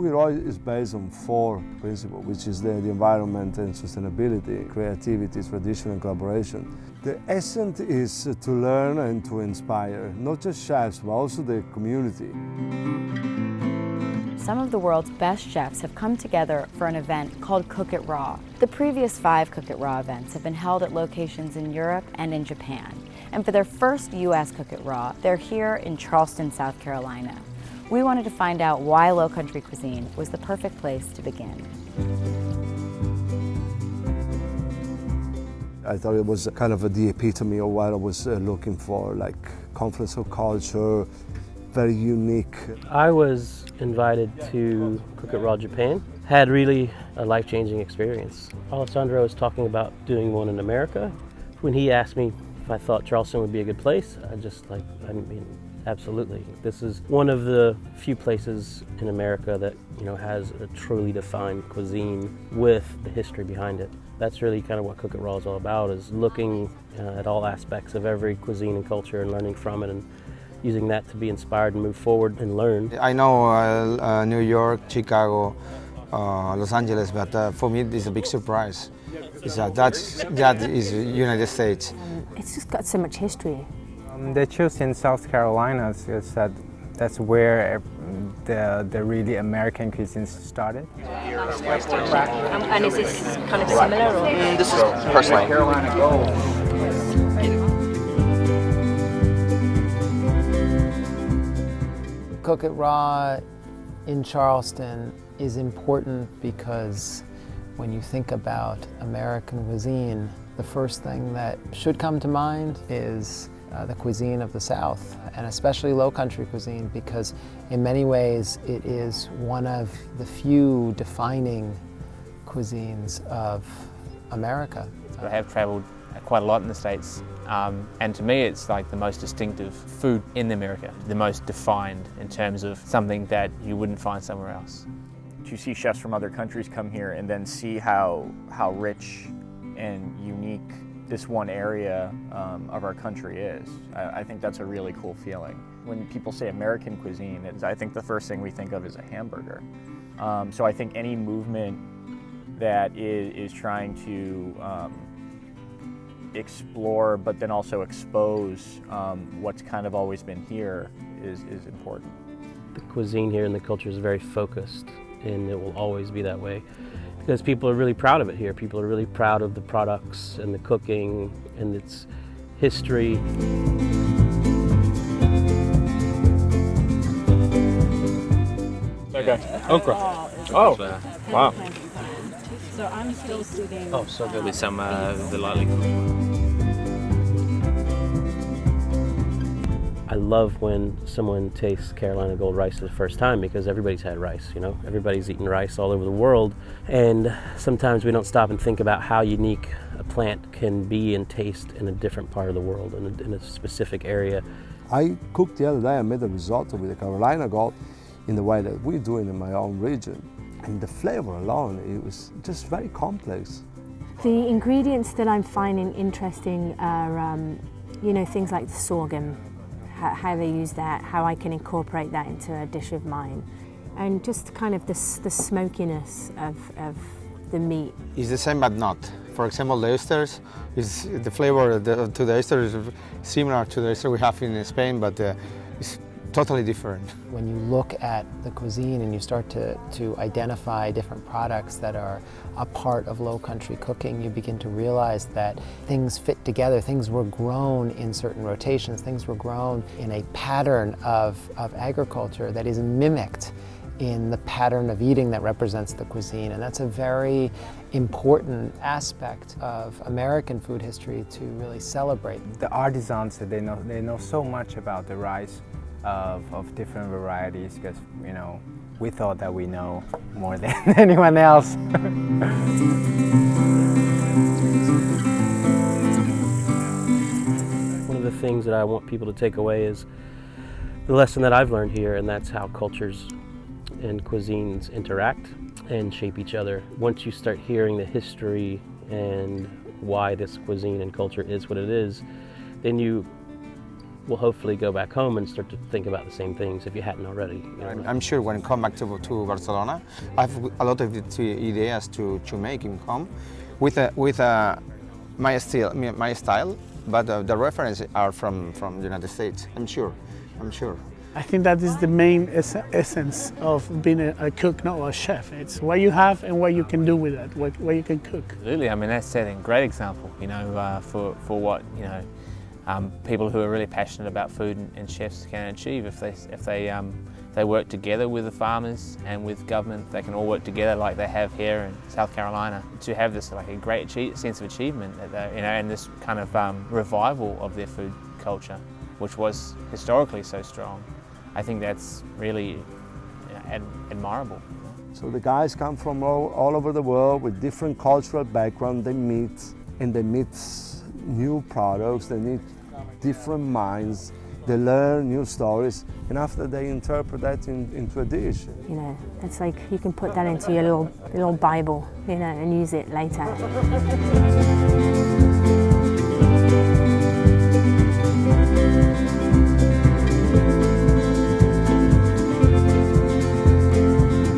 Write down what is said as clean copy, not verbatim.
Raw is based on 4 principles, which is the environment and sustainability, creativity, tradition and collaboration. The essence is to learn and to inspire, not just chefs, but also the community. Some of the world's best chefs have come together for an event called Cook It Raw. The previous 5 Cook It Raw events have been held at locations in Europe and in Japan. And for their first U.S. Cook It Raw, they're here in Charleston, South Carolina. We wanted to find out why Low Country cuisine was the perfect place to begin. I thought it was kind of the epitome of what I was looking for, like confluence of culture, very unique. I was invited to Cook It Raw Japan. Had really a life-changing experience. Alessandro was talking about doing one in America. When he asked me if I thought Charleston would be a good place, I mean, absolutely. This is one of the few places in America that, has a truly defined cuisine with the history behind it. That's really kind of what Cook It Raw is all about, is looking at all aspects of every cuisine and culture and learning from it, and using that to be inspired and move forward and learn. I know New York, Chicago, Los Angeles, but for me it's a big surprise. That is United States. It's just got so much history. They chose in South Carolina because that's where the really American cuisine started. And is this kind of similar? Or? This is personally. Cook It Raw in Charleston is important because when you think about American cuisine, the first thing that should come to mind is the cuisine of the South, and especially Low Country cuisine, because in many ways it is one of the few defining cuisines of America. I have traveled quite a lot in the States, and to me it's like the most distinctive food in America, the most defined in terms of something that you wouldn't find somewhere else. To see chefs from other countries come here and then see how rich and unique this one area of our country is. I think that's a really cool feeling. When people say American cuisine, I think the first thing we think of is a hamburger. So I think any movement that is trying to explore but then also expose what's kind of always been here is important. The cuisine here and the culture is very focused, and it will always be that way. Because people are really proud of it here. People are really proud of the products and the cooking and its history. Okay. Okra. Oh, wow. So I'm still sitting. Oh, so good. With some the lightly cooked. I love when someone tastes Carolina Gold rice for the first time, because everybody's had rice, Everybody's eaten rice all over the world, and sometimes we don't stop and think about how unique a plant can be and taste in a different part of the world, in a specific area. I cooked the other day, I made a risotto with the Carolina Gold in the way that we do it in my own region. And the flavor alone, it was just very complex. The ingredients that I'm finding interesting are, things like the sorghum, how they use that, how I can incorporate that into a dish of mine, and just kind of the smokiness of the meat. It's the same but not. For example, the oysters, the flavor to the oyster is similar to the oyster we have in Spain, but it's totally different. When you look at the cuisine and you start to identify different products that are a part of Low Country cooking, you begin to realize that things fit together. Things were grown in certain rotations. Things were grown in a pattern of agriculture that is mimicked in the pattern of eating that represents the cuisine. And that's a very important aspect of American food history to really celebrate. The artisans, they know so much about the rice of different varieties, because we thought that we know more than anyone else. One of the things that I want people to take away is the lesson that I've learned here, and that's how cultures and cuisines interact and shape each other. Once you start hearing the history and why this cuisine and culture is what it is, then you will hopefully go back home and start to think about the same things if you hadn't already. You know? I'm sure when I come back to Barcelona, I have a lot of ideas to make in home with my style, but the references are from the United States. I'm sure. I think that is the main essence of being a cook, not a chef. It's what you have and what you can do with it, what you can cook. Absolutely, I mean that's setting a great example, you know, for what, you know, people who are really passionate about food and chefs can achieve if they work together with the farmers and with government. They can all work together like they have here in South Carolina to have this like a great sense of achievement, you know, and this kind of revival of their food culture, which was historically so strong. I think that's really, you know, admirable. So the guys come from all over the world with different cultural background. They meet and they meet new products. They meet different minds. They learn new stories, and after they interpret that into a dish. You know, it's like you can put that into your little Bible, you know, and use it later.